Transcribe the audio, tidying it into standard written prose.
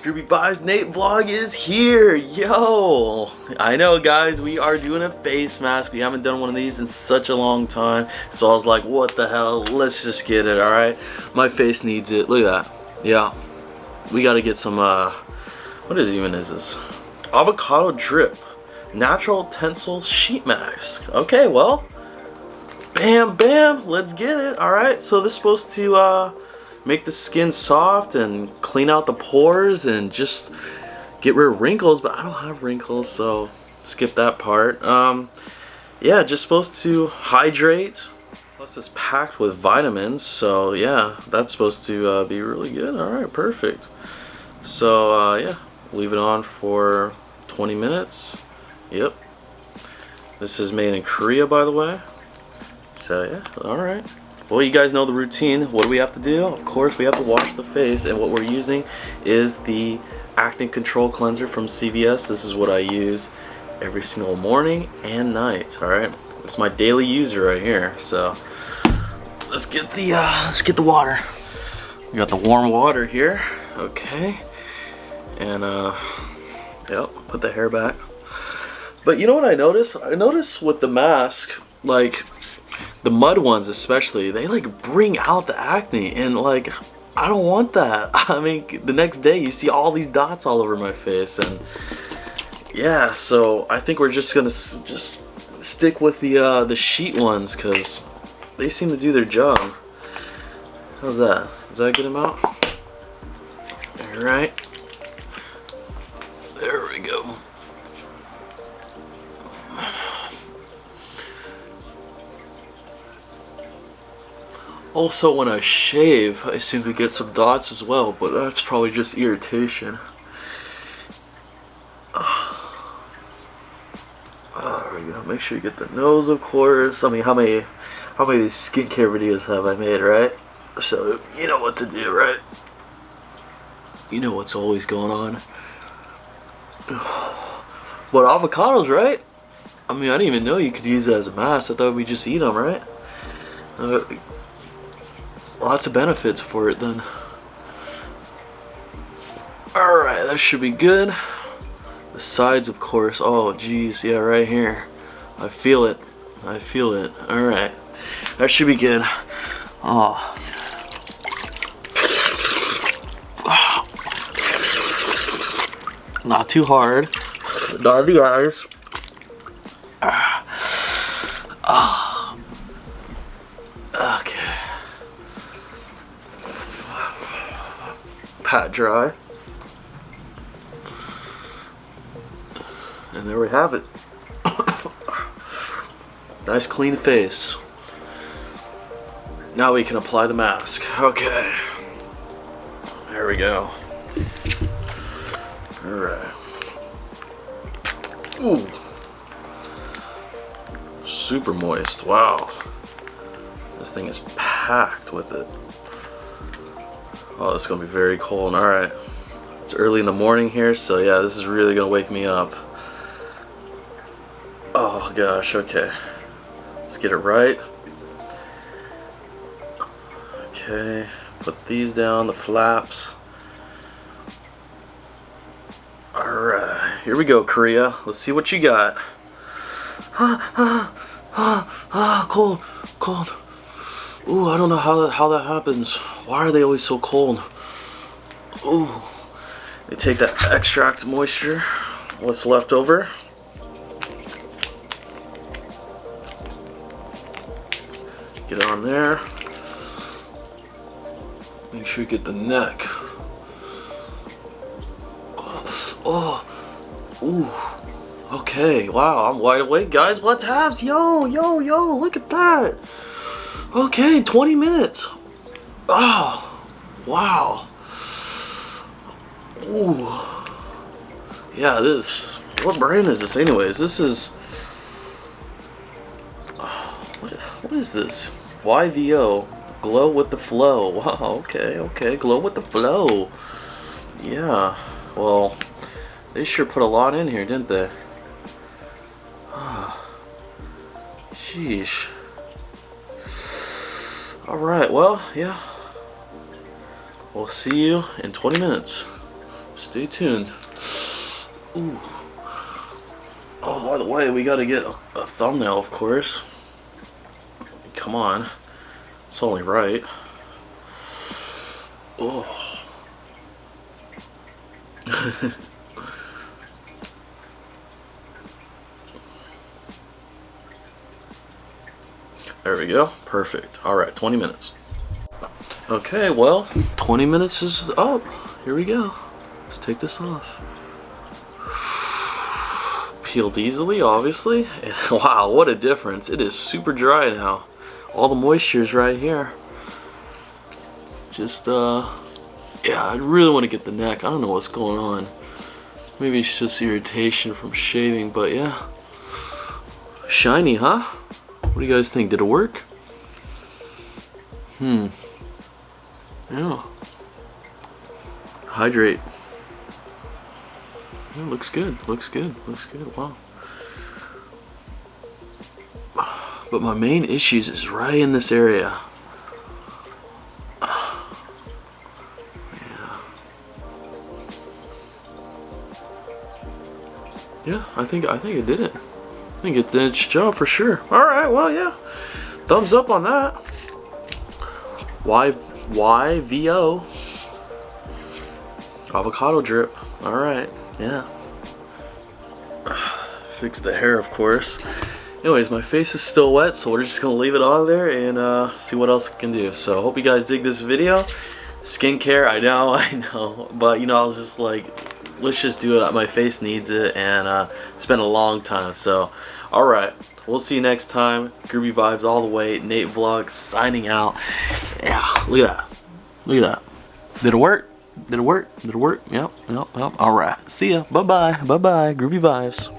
Groovy Vibes, NateVlog is here. Yo, I know guys, we are doing a face mask. We haven't done one of these in such a long time, so I was like, what the hell, let's just get it. All right, my face needs it. Look at that. Yeah, we got to get some what is this? Avocado drip natural TENCEL sheet mask. Okay, well, bam bam, let's get it. All right, so this is supposed to make the skin soft and clean out the pores and just get rid of wrinkles, but I don't have wrinkles, so skip that part. Yeah, just supposed to hydrate, plus it's packed with vitamins, so yeah, that's supposed to be really good. All right, perfect. So yeah, leave it on for 20 minutes. Yep, this is made in Korea, by the way. So yeah, all right. Well, you guys know the routine. What do we have to do? Of course, we have to wash the face, and what we're using is the acne control cleanser from CVS. This is what I use every single morning and night. All right, it's my daily user right here. So let's get the water. We got the warm water here. Okay, and yep, put the hair back. But you know what I noticed? I noticed with the mask, like the mud ones especially, they like bring out the acne, and like I don't want that. I mean, the next day you see all these dots all over my face, and yeah, so I think we're just gonna stick with the sheet ones because they seem to do their job. How's that? Is that a good amount? All right, there we go. Also, when I shave, I seem to get some dots as well, but that's probably just irritation. There we go. Make sure you get the nose, of course. I mean, how many of these skincare videos have I made, right? So you know what to do, right? You know what's always going on. But avocados, right? I mean, I didn't even know you could use it as a mask. I thought we just eat them, right? Lots of benefits for it then. Alright, that should be good. The sides, of course. Oh geez, yeah, right here. I feel it. I feel it. Alright, that should be good. Oh. Not too hard. Not the eyes. Okay. Pat dry, and there we have it. Nice clean face. Now we can apply the mask. Okay, there we go. All right. Ooh, super moist. Wow, this thing is packed with it. Oh, it's gonna be very cold. All right, it's early in the morning here, so yeah, this is really gonna wake me up. Oh gosh, okay, let's get it right. Okay, put these down, the flaps. All right, here we go, Korea. Let's see what you got. Cold, cold. Ooh, I don't know how that happens. Why are they always so cold? Ooh, they take that extract moisture, what's left over. Get it on there. Make sure you get the neck. Oh, ooh, okay, wow, I'm wide awake, guys. What's haps? Yo, look at that. Okay, 20 minutes. Oh, wow. Ooh. Yeah, what brand is this anyways? This is, what is this? YVO, glow with the flow. Wow, okay, glow with the flow. Yeah, well, they sure put a lot in here, didn't they? Sheesh. Alright, well, yeah. We'll see you in 20 minutes. Stay tuned. Ooh. Oh, by the way, we gotta get a thumbnail, of course. Come on. It's only right. Oh. There we go. Perfect. Alright, 20 minutes. Okay, well, 20 minutes is up. Here we go. Let's take this off. Peeled easily, obviously. Wow, what a difference. It is super dry now. All the moisture is right here. Just, yeah, I really want to get the neck. I don't know what's going on. Maybe it's just irritation from shaving, but yeah. Shiny, huh? What do you guys think? Did it work? Yeah. Hydrate. Yeah, looks good. Looks good. Looks good. Wow. But my main issues is right in this area. Yeah, I think it did it. I think it did its job for sure. Alright, well, yeah. Thumbs up on that. YVO Avocado drip. Alright, yeah. Fix the hair, of course. Anyways, my face is still wet, so we're just gonna leave it on there and see what else we can do. So, hope you guys dig this video. Skincare, I know. But, you know, I was just like, let's just do it. My face needs it, and it's been a long time. So, alright. We'll see you next time. Groovy vibes all the way. NateVlog signing out. Yeah, look at that. Look at that. Did it work? Did it work? Did it work? Yep. Alright. See ya. Bye-bye. Bye-bye. Groovy vibes.